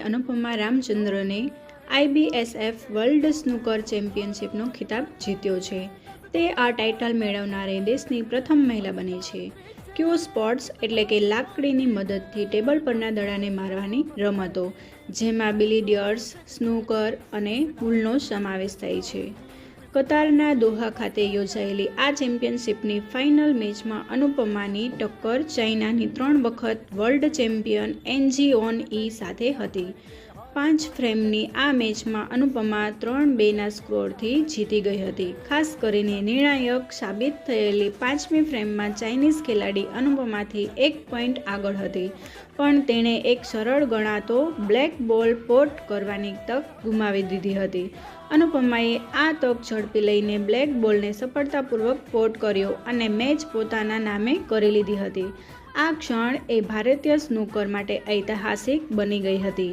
Anupama રામચંદ્રને IBSF world snooker ચેમ્પિયનશિપનો ખિતાબ જીત્યો છે. તે આ ટાઇટલ મેળવનારી દેશની પ્રથમ મહિલા બની છે. ક્યુ સ્પોર્ટ્સ એટલે કે લાકડીની મદદથી ટેબલ પરના દડાને મારવાની રમતો, જેમાં બિલિયર્ડ્સ, સ્નૂકર અને પૂલનો સમાવેશ થાય છે. કતારના દોહા ખાતે યોજાયેલી આ ચેમ્પિયનશિપની ફાઇનલ મેચમાં અનુપમાની ટક્કર ચાઇનાની 3 વખત વર્લ્ડ ચેમ્પિયન એન જી ઓન ઈ સાથે હતી. 5 ફ્રેમની આ મેચમાં અનુપમા 3-2ના સ્કોરથી જીતી ગઈ હતી. ખાસ કરીને નિર્ણાયક સાબિત થયેલી 5મી ફ્રેમમાં ચાઇનીઝ ખેલાડી અનુપમાથી 1 પોઈન્ટ આગળ હતી, પણ તેણે એક સરળ ગણાતો બ્લેક બોલ પોટ કરવાની તક ગુમાવી દીધી હતી. અનુપમાએ આ તક ઝડપી લઈને બ્લેક બોલને સફળતાપૂર્વક પોટ કર્યો અને મેચ પોતાના નામે કરી લીધી હતી. આ ક્ષણ એ ભારતીય સ્નૂકર માટે ઐતિહાસિક બની ગઈ હતી.